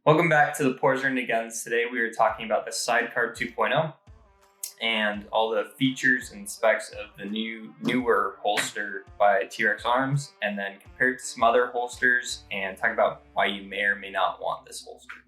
Welcome back to the Pours and Guns. Today we are talking about the Sidecar 2.0 and all the features and specs of the newer holster by TRex Arms, and then compare it to some other holsters and talk about why you may or may not want this holster.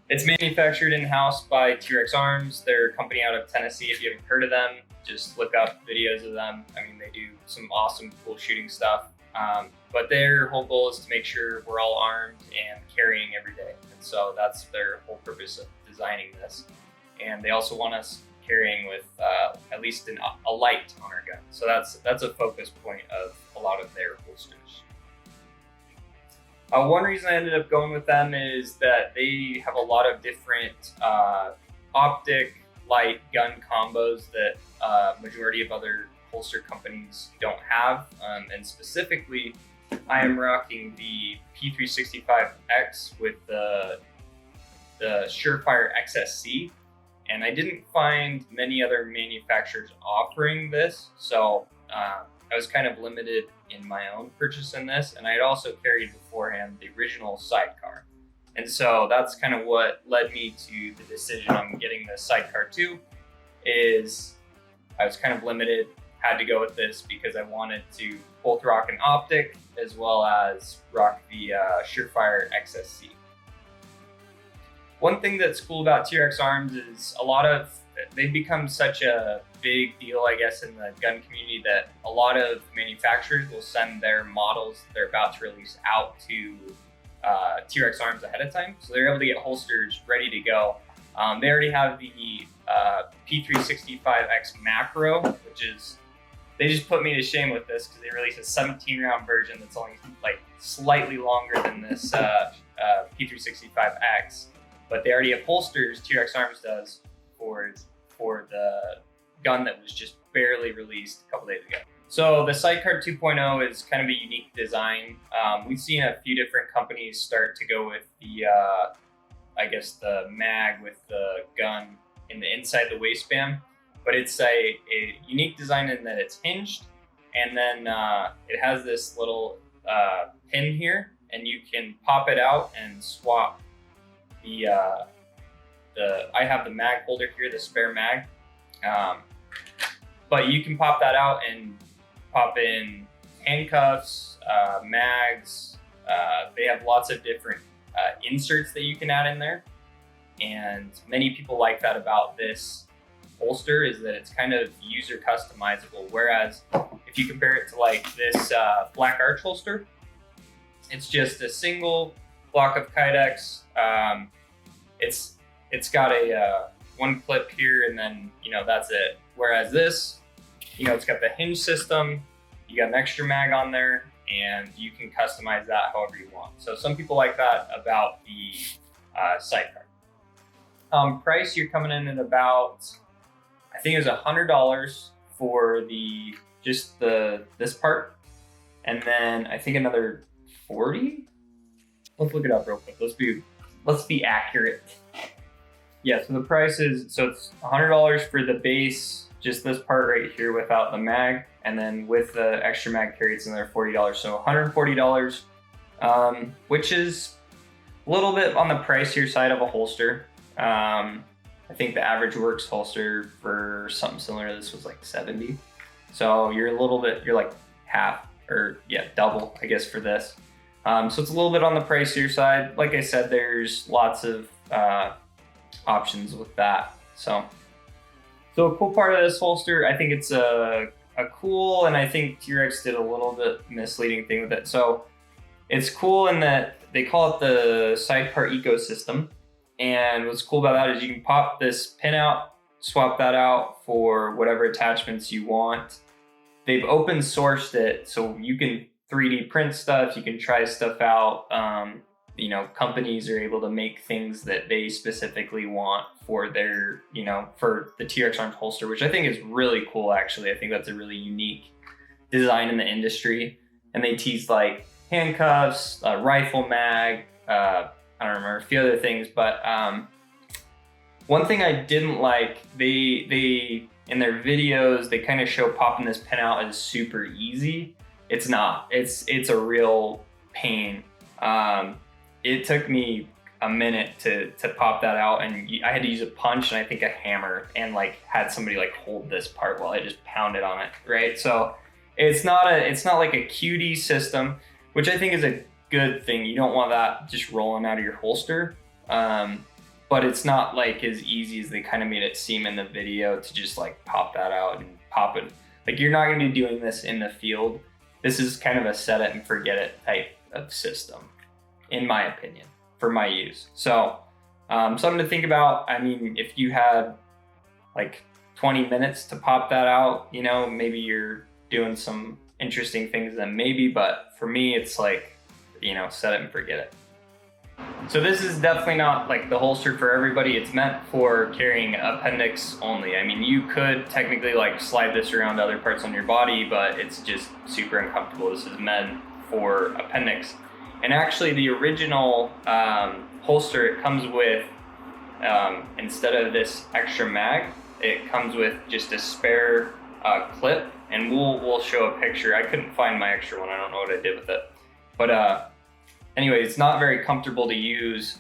It's manufactured in-house by TRex Arms. They're a company out of Tennessee. If you haven't heard of them, just look up videos of them. I mean, they do some awesome, cool shooting stuff. But their whole goal is to make sure we're all armed and carrying every day. And so that's their whole purpose of designing this. And they also want us carrying with at least a light on our gun. So that's a focus point of a lot of their holsters. One reason I ended up going with them is that they have a lot of different optic light gun combos that majority of other holster companies don't have. And specifically, I am rocking the P365X with the Surefire XSC, and I didn't find many other manufacturers offering this, so I was kind of limited in my own purchase in this. And I had also carried beforehand the original Sidecar, and so that's kind of what led me to the decision on getting the Sidecar 2. Is I was kind of limited, had to go with this because I wanted to both rock an optic as well as rock the Surefire XSC. One thing that's cool about TRex Arms is they've become such a big deal, I guess, in the gun community that a lot of manufacturers will send their models that they're about to release out to TRex Arms ahead of time. So they're able to get holsters ready to go. They already have the P365X macro, which is, they just put me to shame with this because they released a 17-round version that's only like slightly longer than this P365X, but they already have holsters, TRex Arms does, for the gun that was just barely released a couple days ago. So the Sidecar 2.0 is kind of a unique design. We've seen a few different companies start to go with the, I guess, the mag with the gun in the inside the waistband. But it's a unique design in that it's hinged, and then it has this little pin here, and you can pop it out and swap I have the mag holder here, the spare mag, but you can pop that out and pop in handcuffs, mags. They have lots of different inserts that you can add in there, and many people like that about this holster is that it's kind of user customizable. Whereas if you compare it to like this Black Arch holster, it's just a single block of Kydex. It's got a one clip here, and then that's it. Whereas this, it's got the hinge system. You got an extra mag on there, and you can customize that however you want. So some people like that about the Sidecar. Price, you're coming in at about, I think it was $100 for this part, and then I think another $40. Let's look it up real quick. Let's be accurate. Yeah, so the price is, so it's $100 for the base, just this part right here without the mag, and then with the extra mag carry, it's another $40. So $140, which is a little bit on the pricier side of a holster. I think the average works holster for something similar to this was like $70. So you're like half, or double, I guess, for this. So it's a little bit on the pricier side. Like I said, there's lots of options with that. So a cool part of this holster, I think it's a cool, and I think TRex did a little bit misleading thing with it. So it's cool in that they call it the Sidecar ecosystem. And what's cool about that is you can pop this pin out, swap that out for whatever attachments you want. They've open sourced it, so you can 3D print stuff, you can try stuff out. Companies are able to make things that they specifically want for their, for the TRex Arms holster, which I think is really cool, actually. I think that's a really unique design in the industry. And they tease like handcuffs, rifle mag, I don't remember a few other things, but one thing I didn't like, they in their videos, they kind of show popping this pin out as super easy. It's not. It's a real pain. It took me a minute to pop that out, and I had to use a punch and I think a hammer, and like had somebody like hold this part while I just pounded on it, right? So it's not like a QD system, which I think is a good thing. You don't want that just rolling out of your holster. But it's not like as easy as they kind of made it seem in the video to just like pop that out and pop it. Like, you're not going to be doing this in the field. This is kind of a set it and forget it type of system, in my opinion, for my use. So something to think about. I mean, if you had like 20 minutes to pop that out, you know, maybe you're doing some interesting things then maybe, but for me, it's like, you know, set it and forget it. So this is definitely not like the holster for everybody. It's meant for carrying appendix only. I mean, you could technically like slide this around other parts on your body, but it's just super uncomfortable. This is meant for appendix. And actually the original holster, it comes with, instead of this extra mag, it comes with just a spare clip, and we'll show a picture. I couldn't find my extra one. I don't know what I did with it. But anyway, it's not very comfortable to use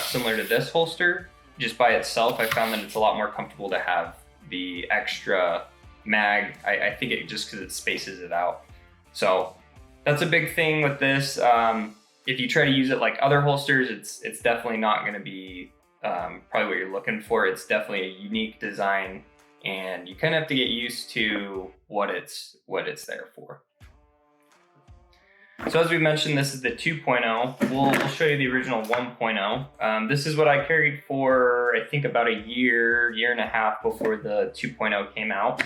similar to this holster. Just by itself, I found that it's a lot more comfortable to have the extra mag. I think it just because it spaces it out. So that's a big thing with this. If you try to use it like other holsters, it's definitely not going to be probably what you're looking for. It's definitely a unique design, and you kind of have to get used to what it's there for. So as we mentioned, this is the 2.0. We'll show you the original 1.0. This is what I carried for, I think, about a year and a half before the 2.0 came out.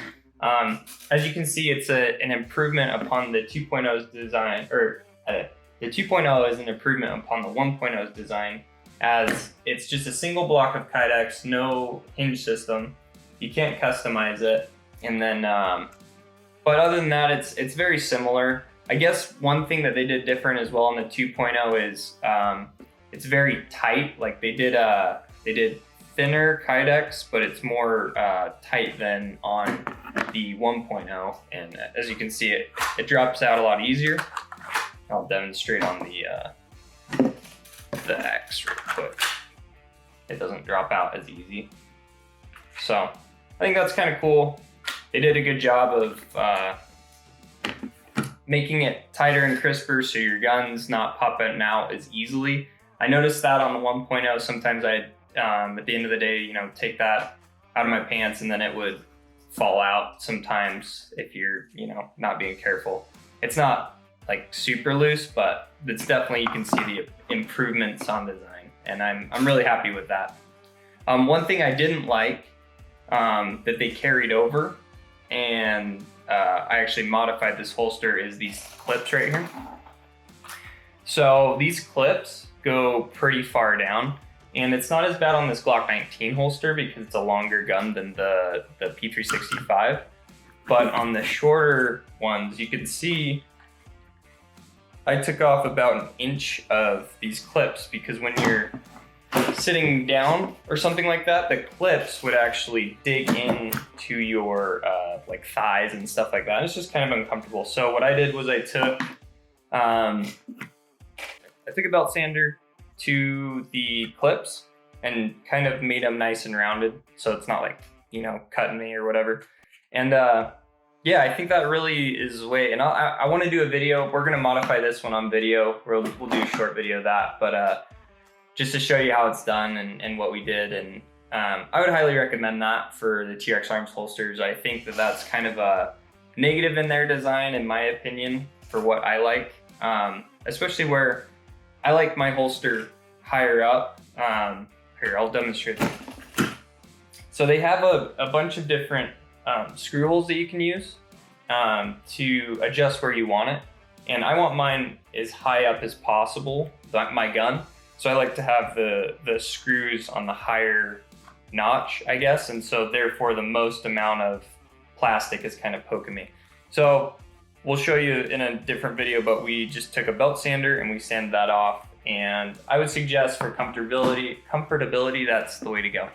As you can see, it's an improvement upon the 2.0's design, or the 2.0 is an improvement upon the 1.0's design, as it's just a single block of Kydex, no hinge system. You can't customize it. And then, but other than that, it's very similar. I guess one thing that they did different as well on the 2.0 is it's very tight. Like they did thinner Kydex, but it's more tight than on the 1.0. And as you can see, it drops out a lot easier. I'll demonstrate on the X real quick. It doesn't drop out as easy. So I think that's kind of cool. They did a good job of making it tighter and crisper so your gun's not popping out as easily. I noticed that on the 1.0, sometimes I'd, at the end of the day, you know, take that out of my pants and then it would fall out sometimes if you're, you know, not being careful. It's not like super loose, but it's definitely, you can see the improvements on design, and I'm really happy with that. One thing I didn't like that they carried over, and I actually modified this holster, is these clips right here. So these clips go pretty far down, and it's not as bad on this Glock 19 holster because it's a longer gun than the P365. But on the shorter ones, you can see I took off about an inch of these clips, because when you're sitting down or something like that, the clips would actually dig into your like thighs and stuff like that. It's just kind of uncomfortable. So what I did was I took a belt sander to the clips and kind of made them nice and rounded, so it's not like, you know, cutting me or whatever. And yeah, I think that really is the way. And I want to do a video. We're gonna modify this one on video. We'll do a short video of that, but just to show you how it's done and what we did. And I would highly recommend that for the TRex Arms holsters. I think that that's kind of a negative in their design, in my opinion, for what I like, especially where I like my holster higher up. Here, I'll demonstrate that. So they have a bunch of different screw holes that you can use to adjust where you want it. And I want mine as high up as possible, my gun. So I like to have the screws on the higher notch, I guess. And so therefore the most amount of plastic is kind of poking me. So we'll show you in a different video, but we just took a belt sander and we sanded that off. And I would suggest for comfortability, that's the way to go.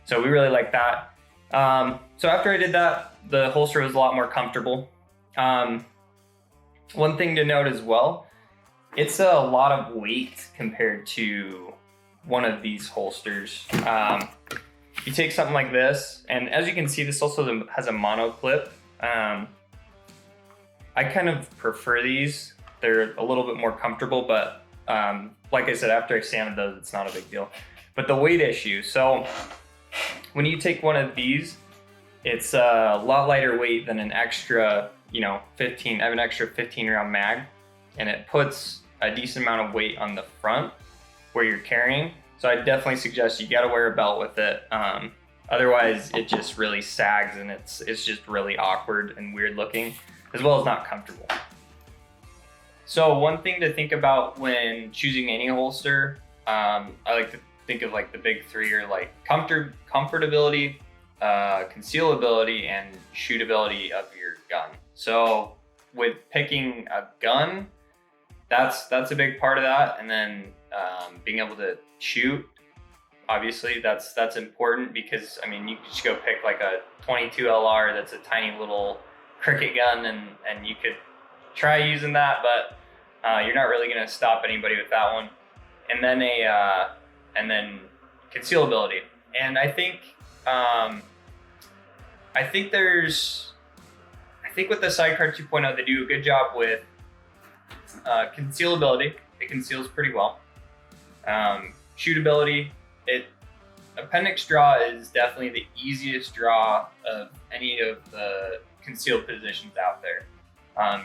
So we really like that. So after I did that, the holster was a lot more comfortable. One thing to note as well, it's a lot of weight compared to one of these holsters, you take something like this, and as you can see, this also has a mono clip. I kind of prefer these. They're a little bit more comfortable, but like I said, after I sanded those, it's not a big deal. But the weight issue, so when you take one of these, it's a lot lighter weight than an extra, 15, I have an extra 15 round mag, and it puts a decent amount of weight on the front where you're carrying. So I definitely suggest you gotta wear a belt with it. Otherwise it just really sags and it's just really awkward and weird looking, as well as not comfortable. So one thing to think about when choosing any holster, I like to think of like the big three are like comfortability, concealability, and shootability of your gun. So with picking a gun, that's a big part of that. And then being able to shoot, obviously that's important, because I mean, you could just go pick like a 22 LR that's a tiny little cricket gun and you could try using that, but you're not really going to stop anybody with that one. And then and then concealability. And I think with the Sidecar 2.0, they do a good job with concealability. It conceals pretty well. Shootability, appendix draw is definitely the easiest draw of any of the concealed positions out there.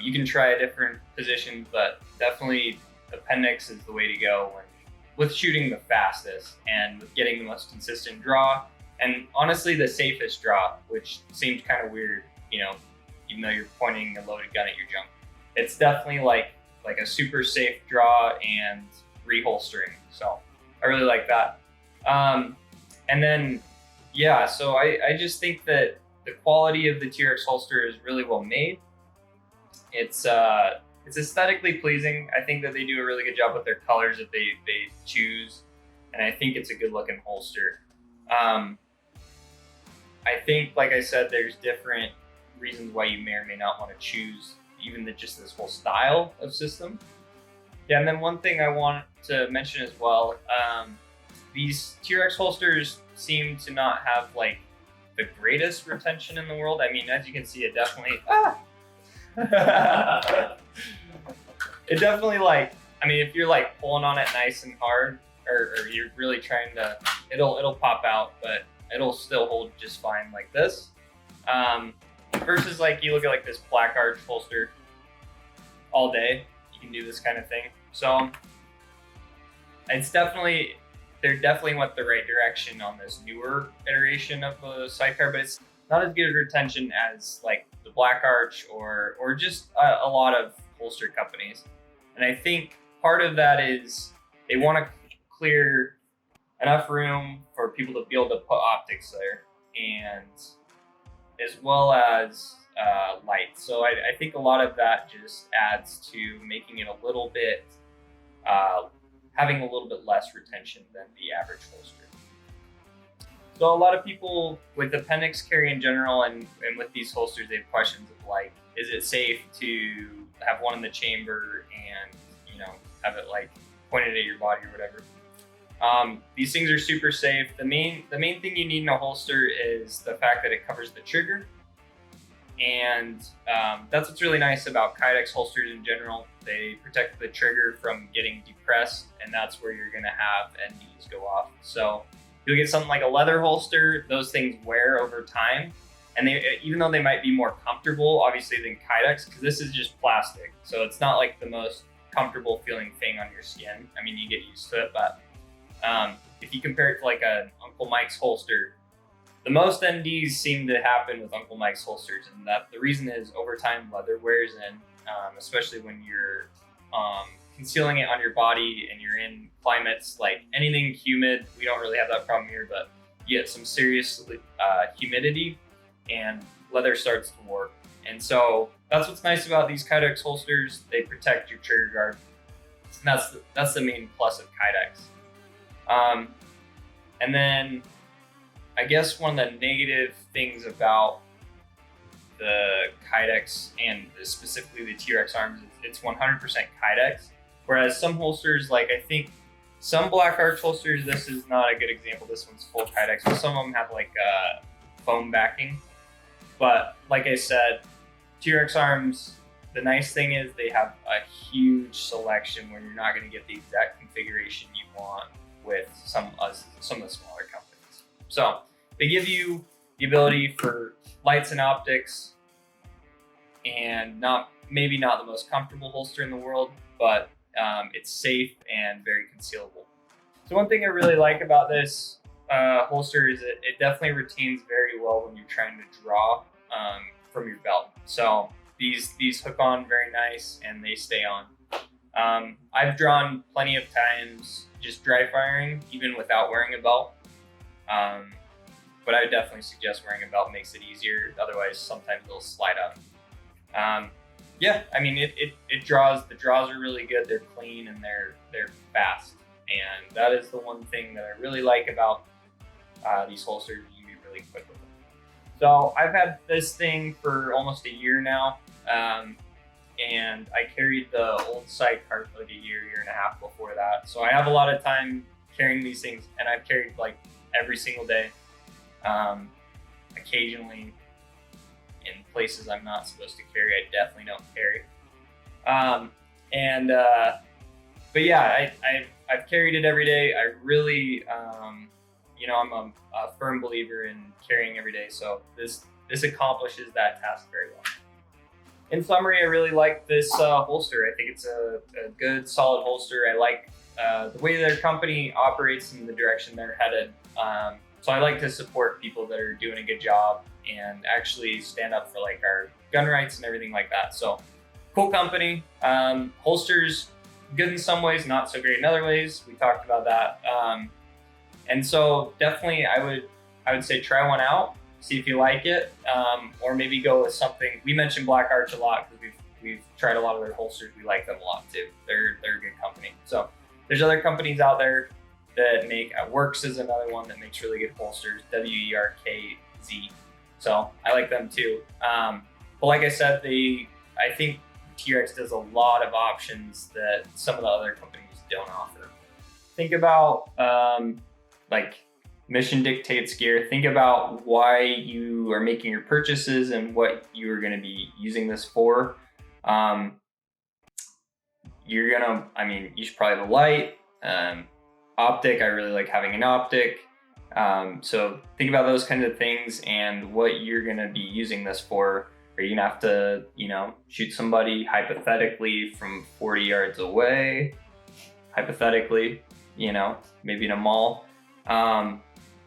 You can try a different position, but definitely appendix is the way to go with shooting the fastest and with getting the most consistent draw, and honestly the safest draw, which seems kind of weird, even though you're pointing a loaded gun at your junk. It's definitely like a super safe draw and reholstering. So I really like that. And then, yeah, so I just think that the quality of the TRex holster is really well made. It's aesthetically pleasing. I think that they do a really good job with their colors that they choose, and I think it's a good looking holster. I think, like I said, there's different reasons why you may or may not want to choose even just this whole style of system. Yeah, and then one thing I want to mention as well, these TRex holsters seem to not have like the greatest retention in the world. I mean, as you can see, it definitely, it definitely if you're like pulling on it nice and hard, or you're really trying to, it'll pop out, but it'll still hold just fine like this. Versus like you look at like this black arch holster all day, you can do this kind of thing. So they're definitely went the right direction on this newer iteration of the Sidecar, but it's not as good a retention as like the black arch or just a lot of holster companies. And I think part of that is they want to clear enough room for people to be able to put optics there, and as well as light. So I think a lot of that just adds to making it a little bit, having a little bit less retention than the average holster. So a lot of people with appendix carry in general and with these holsters, they have questions of like, is it safe to have one in the chamber and, have it like pointed at your body or whatever? These things are super safe. The main thing you need in a holster is the fact that it covers the trigger. And that's what's really nice about Kydex holsters in general. They protect the trigger from getting depressed, and that's where you're gonna have NDs go off. So you'll get something like a leather holster, those things wear over time. And even though they might be more comfortable, obviously, than Kydex, because this is just plastic. So it's not like the most comfortable feeling thing on your skin. I mean, you get used to it, but if you compare it to like an Uncle Mike's holster, the most NDs seem to happen with Uncle Mike's holsters, and that the reason is over time leather wears in, especially when you're concealing it on your body and you're in climates like anything humid. We don't really have that problem here, but you get some serious humidity and leather starts to warp. And so that's what's nice about these Kydex holsters. They protect your trigger guard, and that's the main plus of Kydex. And then I guess one of the negative things about the Kydex and specifically the TRex arms is it's 100% Kydex, whereas some holsters, like I think some black arch holsters, this is not a good example. This one's full Kydex, but some of them have like foam backing. But like I said, TRex arms, the nice thing is they have a huge selection where you're not going to get the exact configuration you want with some of the smaller companies. So they give you the ability for lights and optics, and maybe not the most comfortable holster in the world, but it's safe and very concealable. So one thing I really like about this holster is it definitely retains very well when you're trying to draw from your belt. So these hook on very nice and they stay on. I've drawn plenty of times just dry firing, even without wearing a belt. But I would definitely suggest wearing a belt, makes it easier. Otherwise, sometimes they'll slide up. Yeah, I mean, it draws. The draws are really good. They're clean and they're fast. And that is the one thing that I really like about these holsters. You can be really quick with them. So I've had this thing for almost a year now. And I carried the old Sidecar for like a year and a half before that. So I have a lot of time carrying these things, and I've carried like every single day. Occasionally in places I'm not supposed to carry, I definitely don't carry. But yeah, I've carried it every day. I really, I'm a firm believer in carrying every day. So this accomplishes that task very well. In summary, I really like this holster. I think it's a good, solid holster. I like the way their company operates and the direction they're headed. So I like to support people that are doing a good job and actually stand up for like our gun rights and everything like that. So cool company. Holsters, good in some ways, not so great in other ways. We talked about that. And so definitely I would say try one out, see if you like it, or maybe go with something. We mentioned Black Arch a lot because we've tried a lot of their holsters. We like them a lot too. They're a good company. So there's other companies out there that make, Works is another one that makes really good holsters, WERKZ. So I like them too. But like I said, I think TRex does a lot of options that some of the other companies don't offer. Think about like mission dictates gear. Think about why you are making your purchases and what you are going to be using this for. You should probably have a light. Optic, I really like having an optic. So think about those kinds of things and what you're going to be using this for. Are you going to have to, shoot somebody hypothetically from 40 yards away? Hypothetically, maybe in a mall,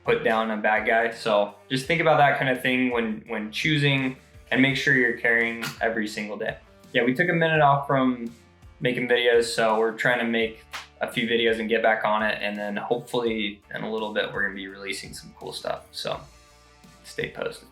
put down a bad guy. So just think about that kind of thing when choosing, and make sure you're carrying every single day. Yeah, we took a minute off from making videos, so we're trying to make a few videos and get back on it, and then hopefully in a little bit we're gonna be releasing some cool stuff. So stay posted.